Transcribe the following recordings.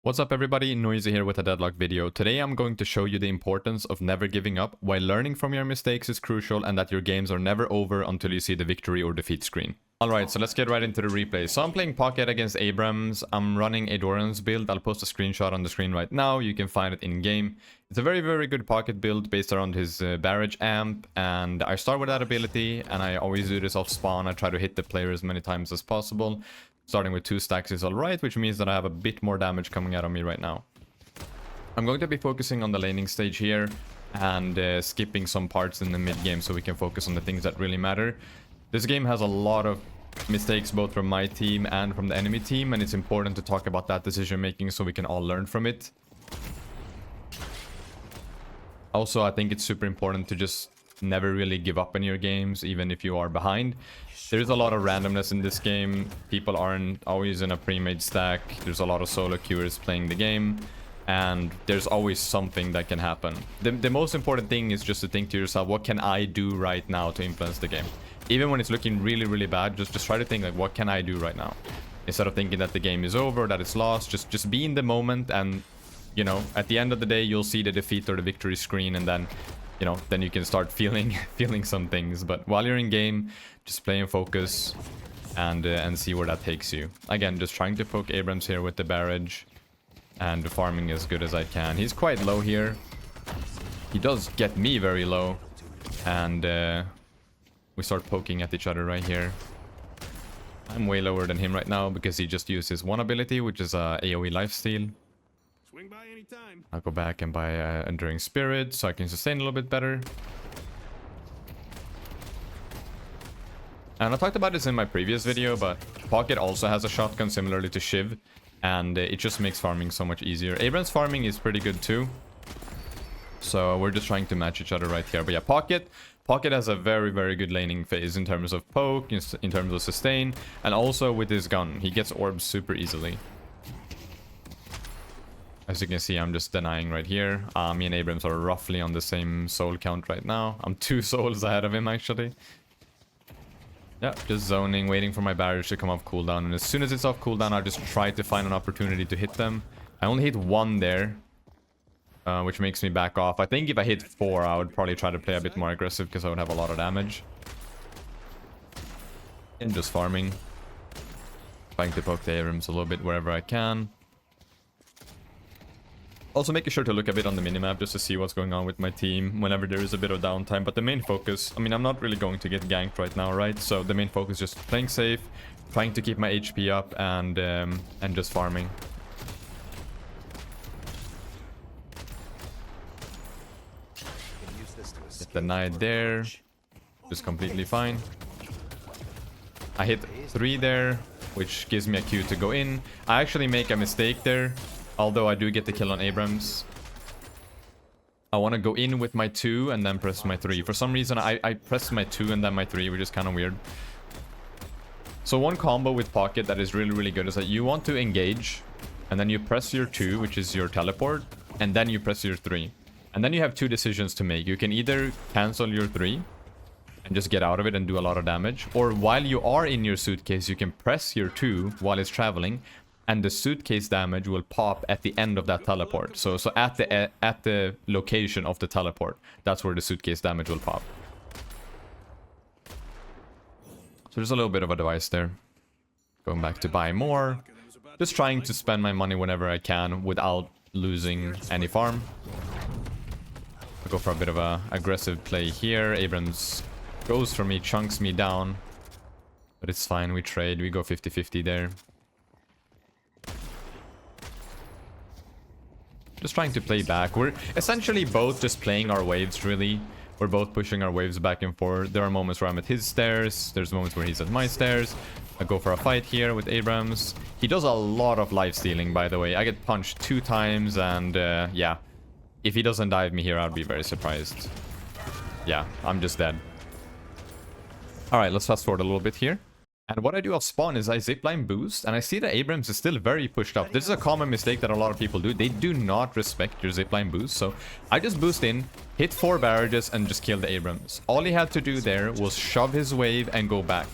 What's up everybody, Noizeeh here with a Deadlock video. Today I'm going to show you the importance of never giving up, why learning from your mistakes is crucial, and that your games are never over until you see the victory or defeat screen. Alright, so let's get right into the replay. So I'm playing Pocket against Abrams. I'm running a Doran's build. I'll post a screenshot on the screen right now. You can find it in game. It's a very good Pocket build based around his barrage amp, and I start with that ability, and I always do this off spawn. I try to hit the player as many times as possible. Starting with 2 stacks is alright, which means that I have a bit more damage coming out of me right now. I'm going to be focusing on the laning stage here and skipping some parts in the mid game so we can focus on the things that really matter. This game has a lot of mistakes both from my team and from the enemy team, and it's important to talk about that decision making so we can all learn from it. Also, I think it's super important to just never really give up in your games, even if you are behind. There's a lot of randomness in this game. People aren't always in a pre-made stack. There's a lot of solo queuers playing the game, and there's always something that can happen. The most important thing is just to think to yourself, what can I do right now to influence the game? Even when it's looking really bad, just try to think like, what can I do right now? Instead of thinking that the game is over, that it's lost, just be in the moment, and you know, at the end of the day, you'll see the defeat or the victory screen, and then you know, then you can start feeling some things. But while you're in game, just play and focus and see where that takes you. Again, just trying to poke Abrams here with the barrage and farming as good as I can. He's quite low here. He does get me very low, and we start poking at each other right here. I'm way lower than him right now because he just used his one ability, which is AoE lifesteal. Swing by anytime. I'll go back and buy Enduring Spirit so I can sustain a little bit better. And I talked about this in my previous video, but Pocket also has a shotgun similarly to Shiv, and it just makes farming so much easier. Abrams' farming is pretty good too, so we're just trying to match each other right here. But yeah, Pocket has a very good laning phase in terms of poke, in terms of sustain, and also with his gun. He gets orbs super easily. As you can see, I'm just denying right here. Me and Abrams are roughly on the same soul count right now. I'm 2 souls ahead of him, actually. Yeah, just zoning, waiting for my barriers to come off cooldown. And as soon as it's off cooldown, I'll just try to find an opportunity to hit them. I only hit 1 there, which makes me back off. I think if I hit 4, I would probably try to play a bit more aggressive because I would have a lot of damage. And just farming. Trying to poke the Abrams a little bit wherever I can. Also making sure to look a bit on the minimap just to see what's going on with my team whenever there is a bit of downtime. But the main focus, I mean, I'm not really going to get ganked right now, right? So the main focus is just playing safe, trying to keep my HP up, and just farming. Get denied there. Just completely fine. I hit 3 there, which gives me a cue to go in. I actually make a mistake there. Although I do get the kill on Abrams. I want to go in with my 2 and then press my 3. For some reason, I pressed my 2 and then my 3, which is kind of weird. So one combo with Pocket that is really good is that you want to engage, and then you press your 2, which is your teleport, and then you press your 3. And then you have 2 decisions to make. You can either cancel your 3 and just get out of it and do a lot of damage, or while you are in your suitcase, you can press your 2 while it's traveling, and the suitcase damage will pop at the end of that teleport. So at the location of the teleport, that's where the suitcase damage will pop. So there's a little bit of a device there. Going back to buy more. Just trying to spend my money whenever I can without losing any farm. I'll go for a bit of a aggressive play here. Abrams goes for me, chunks me down. But it's fine, we trade, we go 50-50 there. Just trying to play back. We're essentially both just playing our waves, really. We're both pushing our waves back and forth. There are moments where I'm at his stairs. There's moments where he's at my stairs. I go for a fight here with Abrams. He does a lot of life stealing, by the way. I get punched 2 times, and yeah. If he doesn't dive me here, I'd be very surprised. Yeah, I'm just dead. Alright, let's fast forward a little bit here. And what I do off spawn is I zipline boost, and I see that Abrams is still very pushed up. This is a common mistake that a lot of people do. They do not respect your zipline boost, so I just boost in, hit 4 barrages, and just kill the Abrams. All he had to do there was shove his wave and go back.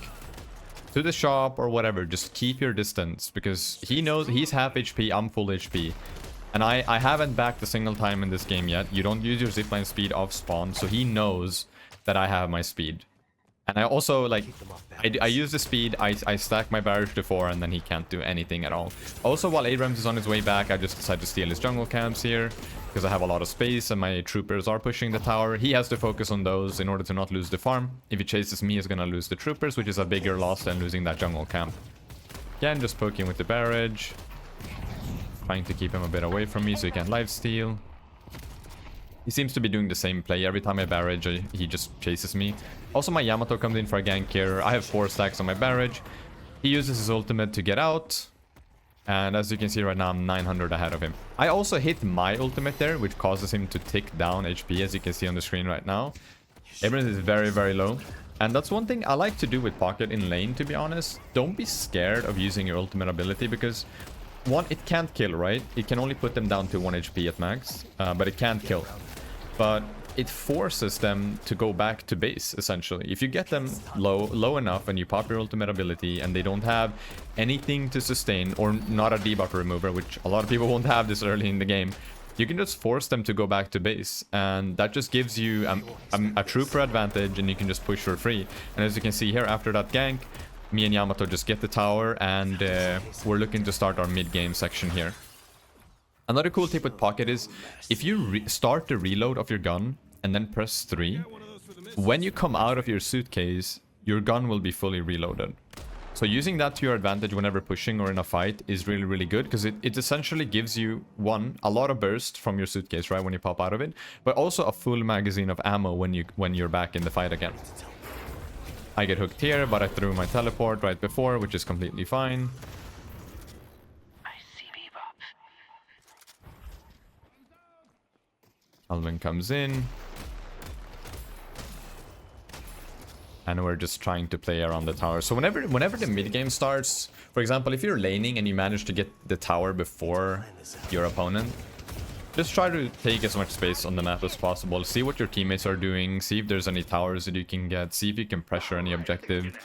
to the shop or whatever, just keep your distance, because he knows he's half HP, I'm full HP. And I haven't backed a single time in this game yet. You don't use your zipline speed off spawn, so he knows that I have my speed. And I also, like, I use the speed, I stack my barrage to 4, and then he can't do anything at all. Also, while Abrams is on his way back, I just decided to steal his jungle camps here, because I have a lot of space, and my troopers are pushing the tower. He has to focus on those in order to not lose the farm. If he chases me, he's gonna lose the troopers, which is a bigger loss than losing that jungle camp. Again, just poking with the barrage. Trying to keep him a bit away from me so he can lifesteal. He seems to be doing the same play. Every time I barrage, he just chases me. Also, my Yamato comes in for a gank here. I have 4 stacks on my barrage. He uses his ultimate to get out. And as you can see right now, I'm 900 ahead of him. I also hit my ultimate there, which causes him to tick down HP, as you can see on the screen right now. Abrams is very, very low. And that's one thing I like to do with Pocket in lane, to be honest. Don't be scared of using your ultimate ability, because... one, it can't kill, right? It can only put them down to 1 HP at max, but it can't kill. But it forces them to go back to base, essentially. If you get them low enough and you pop your ultimate ability and they don't have anything to sustain, or not a debuff remover, which a lot of people won't have this early in the game, you can just force them to go back to base. And that just gives you a trooper advantage, and you can just push for free. And as you can see here, after that gank, me and Yamato just get the tower, and we're looking to start our mid-game section here. Another cool tip with Pocket is, if you start the reload of your gun and then press 3, when you come out of your suitcase, your gun will be fully reloaded. So using that to your advantage whenever pushing or in a fight is really, really good, because it essentially gives you, one, a lot of burst from your suitcase, right, when you pop out of it, but also a full magazine of ammo when you're back in the fight again. I get hooked here, but I threw my teleport right before, which is completely fine. Kelvin comes in. And we're just trying to play around the tower. So whenever the mid-game starts, for example, if you're laning and you manage to get the tower before your opponent, just try to take as much space on the map as possible. See what your teammates are doing. See if there's any towers that you can get. See if you can pressure any objective.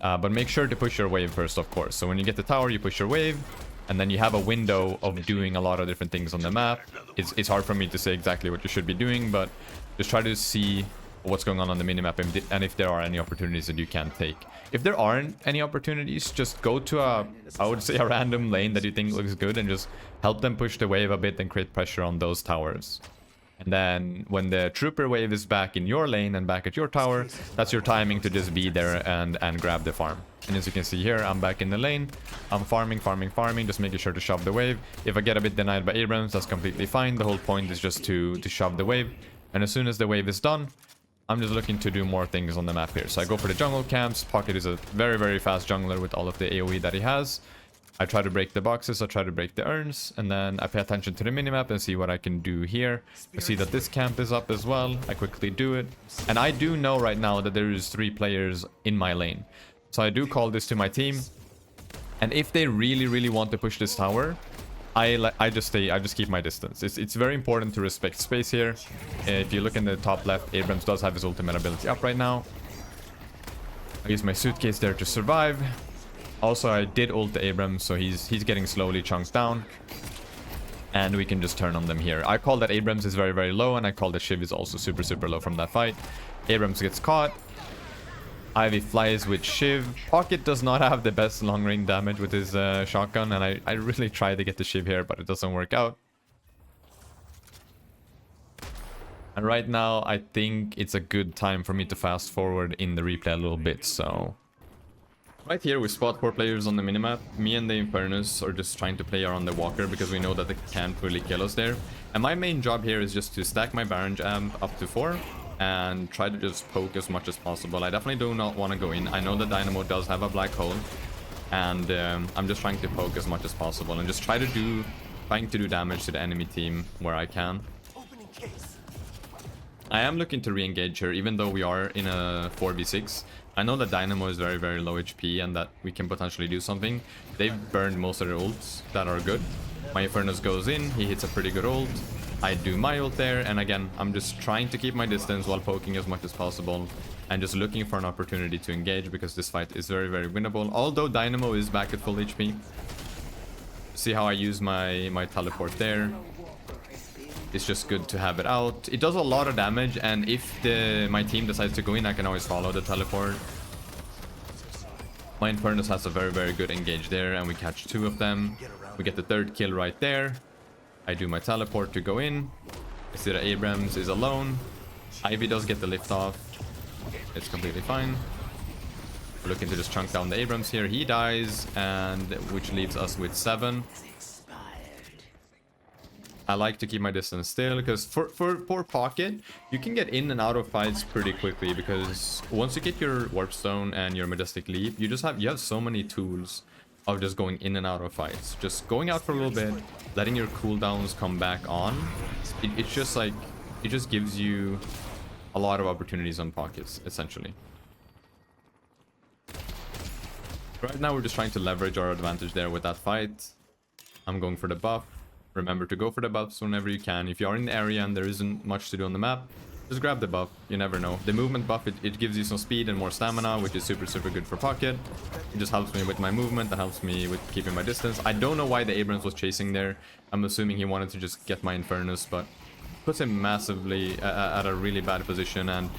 But make sure to push your wave first, of course. So when you get the tower, you push your wave. And then you have a window of doing a lot of different things on the map. It's hard for me to say exactly what you should be doing, but just try to see what's going on the minimap and if there are any opportunities that you can take. If there aren't any opportunities, just go to I would say a random lane that you think looks good and just help them push the wave a bit and create pressure on those towers. And then when the trooper wave is back in your lane and back at your tower, that's your timing to just be there and grab the farm. And as you can see here, I'm back in the lane. I'm farming, just making sure to shove the wave. If I get a bit denied by Abrams, that's completely fine. The whole point is just to shove the wave. And as soon as the wave is done, I'm just looking to do more things on the map here. So I go for the jungle camps. Pocket is a very, very fast jungler with all of the AoE that he has. I try to break the boxes, I try to break the urns, and then I pay attention to the minimap and see what I can do here. I see that this camp is up as well. I quickly do it. And I do know right now that there is 3 players in my lane. So I do call this to my team. And if they really, really want to push this tower, I just keep my distance. It's very important to respect space here. If you look in the top left, Abrams does have his ultimate ability up right now. I use my suitcase there to survive. Also, I did ult the Abrams, so he's getting slowly chunked down. And we can just turn on them here. I call that Abrams is very, very low, and I call that Shiv is also super, super low from that fight. Abrams gets caught. Ivy flies with Shiv. Pocket does not have the best long-range damage with his shotgun, and I really try to get the Shiv here, but it doesn't work out. And right now, I think it's a good time for me to fast forward in the replay a little bit, so... Right here, we spot 4 players on the minimap. Me and the Infernus are just trying to play around the Walker because we know that they can't really kill us there. And my main job here is just to stack my Baron Jam up to 4 and try to just poke as much as possible. I definitely do not want to go in. I know that Dynamo does have a black hole, and I'm just trying to poke as much as possible and just trying to do damage to the enemy team where I can. I am looking to re-engage here, even though we are in a 4v6. I know that Dynamo is very, very low HP and that we can potentially do something. They've burned most of their ults that are good. My Infernus goes in, he hits a pretty good ult. I do my ult there, and again, I'm just trying to keep my distance while poking as much as possible and just looking for an opportunity to engage because this fight is very, very winnable. Although Dynamo is back at full HP. See how I use my teleport there. It's just good to have it out. It does a lot of damage, and if my team decides to go in, I can always follow the teleport. My Infernus has a very, very good engage there, and we catch 2 of them. We get the 3rd kill right there. I do my teleport to go in. I see that Abrams is alone. Ivy does get the lift off. It's completely fine. We're looking to just chunk down the Abrams here. He dies, and which leaves us with 7. I like to keep my distance still, because for Pocket, you can get in and out of fights pretty quickly, because once you get your Warp Stone and your Majestic Leap, you have so many tools of just going in and out of fights. Just going out for a little bit, letting your cooldowns come back on. It's just like, it just gives you a lot of opportunities on Pockets, essentially. Right now, we're just trying to leverage our advantage there with that fight. I'm going for the buff. Remember to go for the buffs whenever you can. If you are in the area and there isn't much to do on the map, just grab the buff. You never know. The movement buff, it gives you some speed and more stamina, which is super, super good for Pocket. It just helps me with my movement. That helps me with keeping my distance. I don't know why the Abrams was chasing there. I'm assuming he wanted to just get my Infernus, but puts him massively at a really bad position, and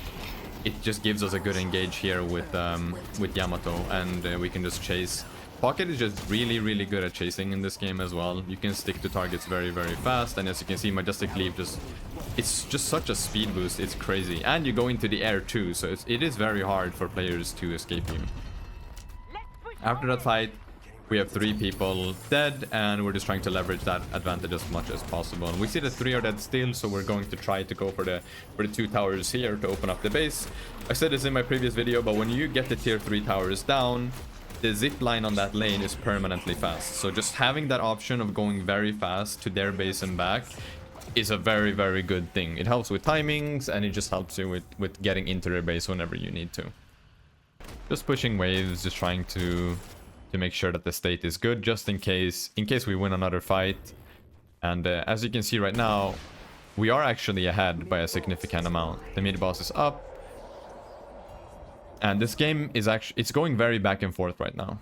it just gives us a good engage here with Yamato, and we can just chase. Pocket is just really, really good at chasing in this game as well. You can stick to targets very, very fast, and as you can see, Majestic Leap it's just such a speed boost. It's crazy, and you go into the air too, so it is very hard for players to escape you. After that fight, we have 3 people dead, and we're just trying to leverage that advantage as much as possible. And we see that 3 are dead still, so we're going to try to go for the 2 towers here to open up the base. I said this in my previous video, but when you get the tier 3 towers down, the zip line on that lane is permanently fast. So just having that option of going very fast to their base and back is a very, very good thing. It helps with timings, and it just helps you with getting into their base whenever you need to. Just pushing waves, just trying to make sure that the state is good, just in case we win another fight. And as you can see right now, we are actually ahead by a significant amount. The mid boss is up. And this game is it's going very back and forth right now.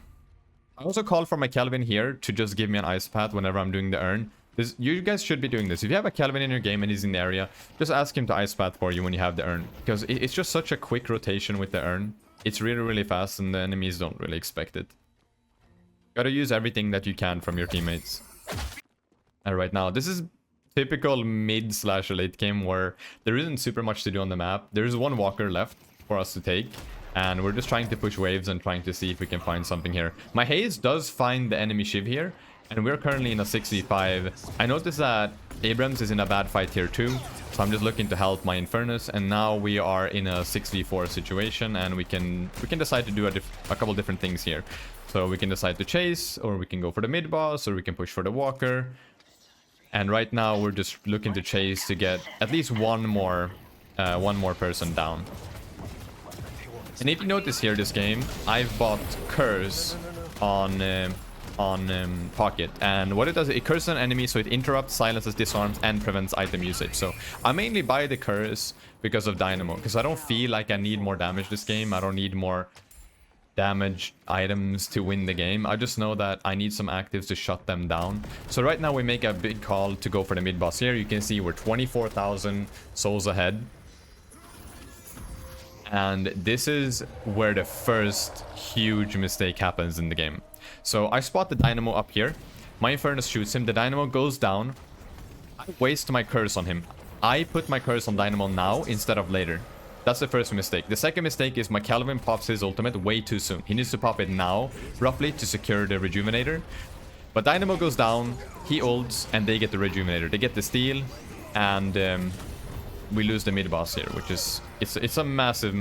I also call for my Kelvin here to just give me an ice path whenever I'm doing the urn. You guys should be doing this. If you have a Kelvin in your game and he's in the area, just ask him to ice path for you when you have the urn. Because it's just such a quick rotation with the urn. It's really, really fast, and the enemies don't really expect it. Gotta use everything that you can from your teammates. And right now, this is typical mid/late game where there isn't super much to do on the map. There's 1 walker left for us to take. And we're just trying to push waves and trying to see if we can find something here. My haze does find the enemy Shiv here, and we're currently in a 6v5. I noticed that Abrams is in a bad fight here too, so I'm just looking to help my Infernus, and now we are in a 6v4 situation, and we can decide to do a couple different things here. So we can decide to chase, or we can go for the mid boss, or we can push for the walker. And right now we're just looking to chase to get at least one more person down. And if you notice here this game, I've bought Curse on Pocket, and what it does, it curses an enemy, so it interrupts, silences, disarms, and prevents item usage. So I mainly buy the Curse because of Dynamo, because I don't feel like I need more damage this game. I don't need more damage items to win the game. I just know that I need some actives to shut them down. So right now we make a big call to go for the mid boss here. You can see we're 24,000 souls ahead. And this is where the first huge mistake happens in the game. So I spot the Dynamo up here. My Infernus shoots him. The Dynamo goes down. I waste my curse on him. I put my curse on Dynamo now instead of later. That's the first mistake. The second mistake is my Kelvin pops his ultimate way too soon. He needs to pop it now, roughly, to secure the Rejuvenator. But Dynamo goes down, he ults, and they get the Rejuvenator. They get the steal, and we lose the mid boss here, which is it's a massive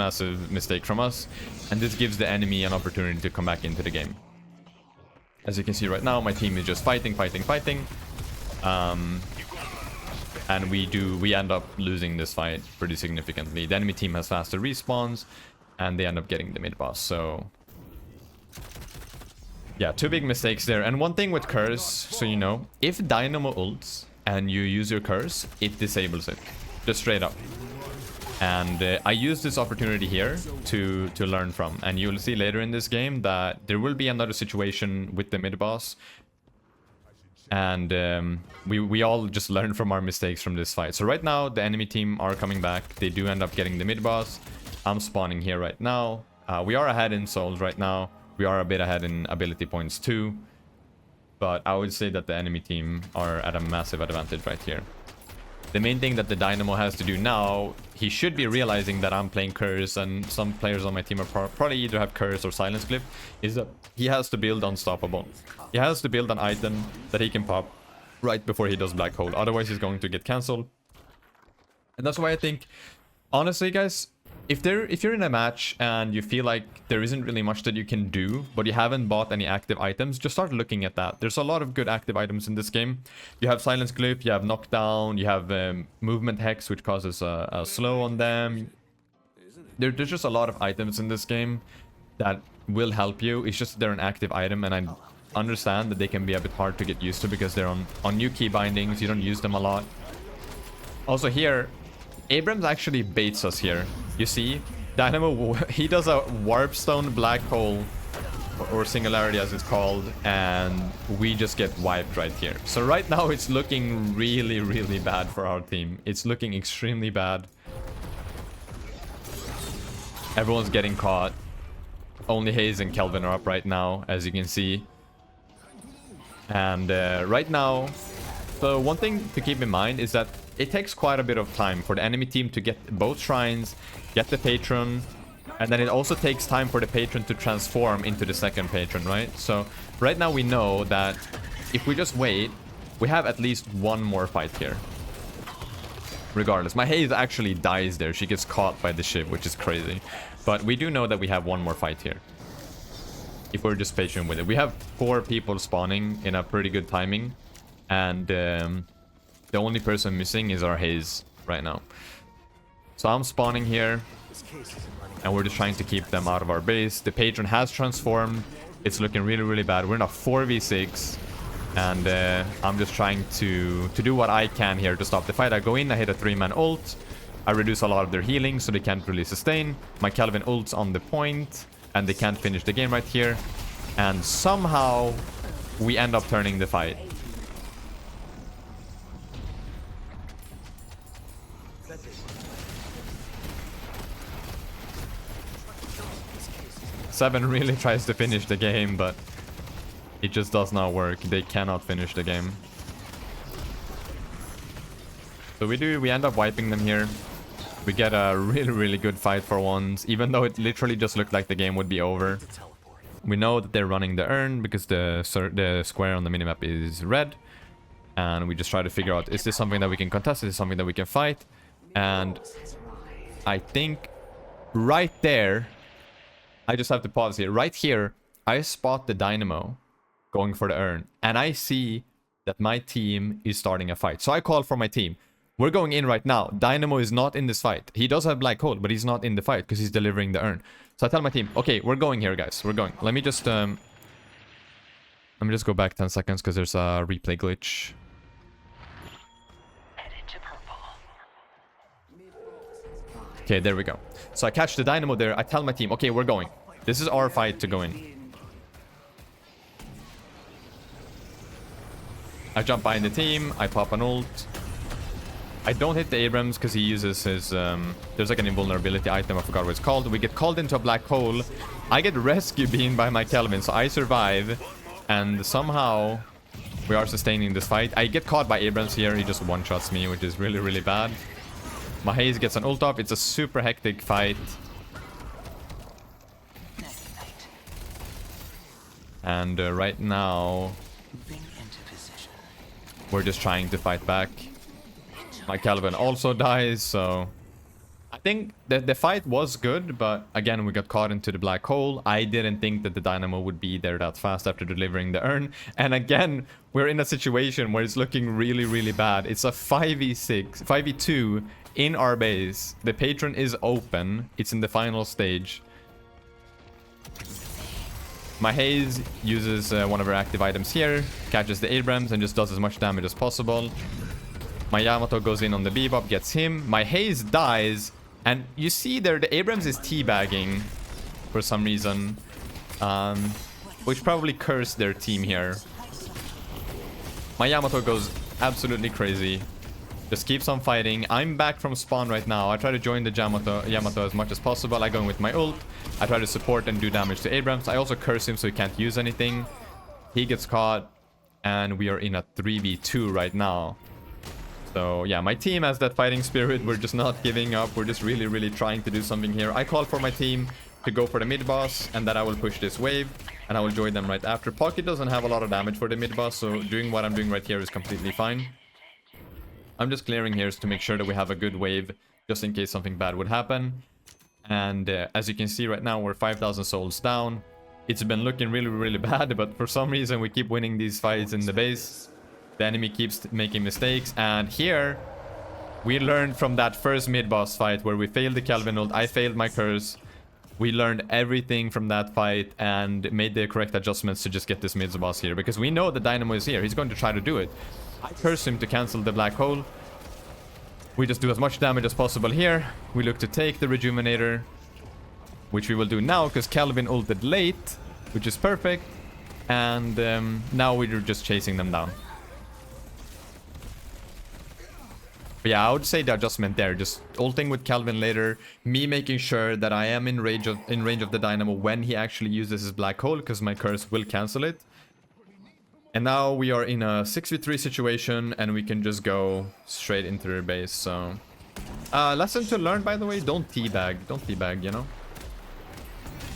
mistake from us, and this gives the enemy an opportunity to come back into the game. As you can see right now, my team is just fighting, and we end up losing this fight pretty significantly. The enemy team has faster respawns, and they end up getting the mid boss. So yeah, 2 big mistakes there. And one thing with Curse, so you know, if Dynamo ults and you use your curse, it disables it. Just straight up. And I use this opportunity here to learn from. And you'll see later in this game that there will be another situation with the mid boss. And we all just learn from our mistakes from this fight. So right now, the enemy team are coming back. They do end up getting the mid boss. I'm spawning here right now. We are ahead in souls right now. We are a bit ahead in ability points too. But I would say that the enemy team are at a massive advantage right here. The main thing that the Dynamo has to do now, he should be realizing that I'm playing Curse, and some players on my team are probably either have Curse or Silence Clip, is that he has to build Unstoppable. He has to build an item that he can pop right before he does Black Hole. Otherwise, he's going to get cancelled. And that's why I think, honestly, guys, if you're in a match and you feel like there isn't really much that you can do, but you haven't bought any active items, just start looking at that. There's a lot of good active items in this game. You have Silence Clip, you have Knockdown, you have Movement Hex, which causes a slow on them. There's just a lot of items in this game that will help you. It's just they're an active item, and I understand that they can be a bit hard to get used to because they're on new key bindings. You don't use them a lot. Also here, Abrams actually baits us here. You see, Dynamo, he does a Warpstone Black Hole, or Singularity as it's called, and we just get wiped right here. So right now it's looking really, really bad for our team. It's looking extremely bad. Everyone's getting caught. Only Hayes and Kelvin are up right now, as you can see. And right now, so one thing to keep in mind is that it takes quite a bit of time for the enemy team to get both shrines, get the patron, and then it also takes time for the patron to transform into the second patron, right? So right now we know that if we just wait, we have at least one more fight here. Regardless, my Hayes actually dies there. She gets caught by the ship, which is crazy. But we do know that we have one more fight here. If we're just patient with it. We have 4 people spawning in a pretty good timing. And the only person missing is our Hayes right now. So I'm spawning here. And we're just trying to keep them out of our base. The patron has transformed. It's looking really, really bad. We're in a 4v6. And I'm just trying to do what I can here to stop the fight. I go in, I hit a 3-man ult. I reduce a lot of their healing so they can't really sustain. My Kelvin ult's on the point. And they can't finish the game right here. And somehow we end up turning the fight. Seven really tries to finish the game, but it just does not work. They cannot finish the game. So we end up wiping them here. We get a really, really good fight for once, even though it literally just looked like the game would be over. We know that they're running the urn because the square on the minimap is red. And we just try to figure out, is this something that we can contest? Is this something that we can fight? And I think right there, I just have to pause here. Right here, I spot the Dynamo going for the urn. And I see that my team is starting a fight. So I call for my team. We're going in right now. Dynamo is not in this fight. He does have Black Hole, but he's not in the fight because he's delivering the urn. So I tell my team, okay, we're going here, guys. We're going. Let me just go back 10 seconds because there's a replay glitch. Okay, there we go. So I catch the Dynamo there. I tell my team, okay, we're going. This is our fight to go in. I jump behind the team. I pop an ult. I don't hit the Abrams because he uses his... there's like an invulnerability item. I forgot what it's called. We get called into a black hole. I get rescue beamed by my Kelvin, so I survive. And somehow we are sustaining this fight. I get caught by Abrams here. He just one-shots me, which is really, really bad. My Hayes gets an ult off. It's a super hectic fight. And right now, we're just trying to fight back. My Kelvin also dies, so I think the fight was good, but again, we got caught into the black hole. I didn't think that the Dynamo would be there that fast after delivering the urn. And again, we're in a situation where it's looking really, really bad. It's a 5v2 in our base. The patron is open. It's in the final stage. My Hayes uses one of her active items here, catches the Abrams and just does as much damage as possible. My Yamato goes in on the Bebop, gets him. My Haze dies. And you see there, the Abrams is teabagging for some reason. Which probably cursed their team here. My Yamato goes absolutely crazy. Just keeps on fighting. I'm back from spawn right now. I try to join the Yamato as much as possible. I go in with my ult. I try to support and do damage to Abrams. I also curse him so he can't use anything. He gets caught. And we are in a 3v2 right now. So yeah, my team has that fighting spirit. We're just not giving up. We're just really, really trying to do something here. I call for my team to go for the mid boss. And then I will push this wave. And I will join them right after. Pocket doesn't have a lot of damage for the mid boss. So doing what I'm doing right here is completely fine. I'm just clearing here to make sure that we have a good wave, just in case something bad would happen. And as you can see right now, we're 5,000 souls down. It's been looking really, really bad, but for some reason we keep winning these fights in the base. The enemy keeps making mistakes, and here we learned from that first mid-boss fight where we failed the Kelvin ult, I failed my curse. We learned everything from that fight and made the correct adjustments to just get this mid-boss here, because we know the Dynamo is here. He's going to try to do it. I curse him to cancel the black hole. We just do as much damage as possible here. We look to take the Rejuvenator, which we will do now because Kelvin ulted late, which is perfect. And now we're just chasing them down. But yeah, I would say the adjustment there, just ulting with Kelvin later, me making sure that I am in range of the Dynamo when he actually uses his black hole, because my curse will cancel it. And now we are in a 6v3 situation, and we can just go straight into their base. So, lesson to learn, by the way: don't teabag. Don't teabag, you know.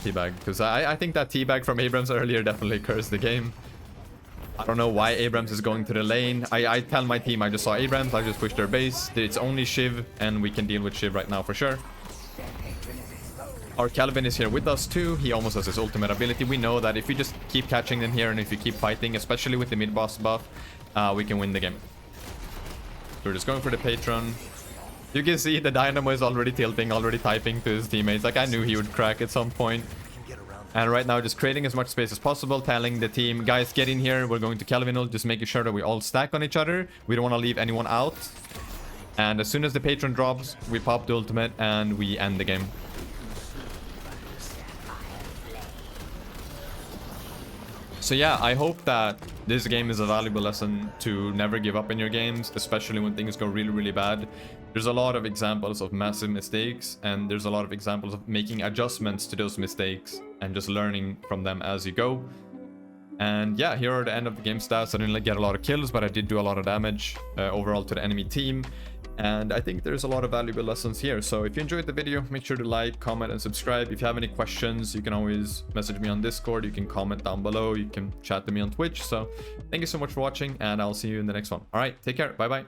Teabag, because I think that teabag from Abrams earlier definitely cursed the game. I don't know why Abrams is going to the lane. I tell my team I just saw Abrams, I just pushed their base. It's only Shiv, and we can deal with Shiv right now for sure. Our Kelvin is here with us too. He almost has his ultimate ability. We know that if we just keep catching them here and if we keep fighting, especially with the mid-boss buff, we can win the game. We're just going for the Patron. You can see the Dynamo is already tilting, already typing to his teammates. Like, I knew he would crack at some point. And right now, just creating as much space as possible, telling the team, guys, get in here. We're going to Kelvin ult, just making sure that we all stack on each other. We don't want to leave anyone out. And as soon as the Patron drops, we pop the ultimate and we end the game. So yeah, I hope that this game is a valuable lesson to never give up in your games, especially when things go really, really bad. There's a lot of examples of massive mistakes, and there's a lot of examples of making adjustments to those mistakes and just learning from them as you go. And yeah, here are the end of the game stats. I didn't get a lot of kills, but I did do a lot of damage overall to the enemy team. And I think there's a lot of valuable lessons here. So if you enjoyed the video, make sure to like, comment, and subscribe. If you have any questions, you can always message me on Discord. You can comment down below. You can chat to me on Twitch. So thank you so much for watching, and I'll see you in the next one. All right, take care. Bye-bye.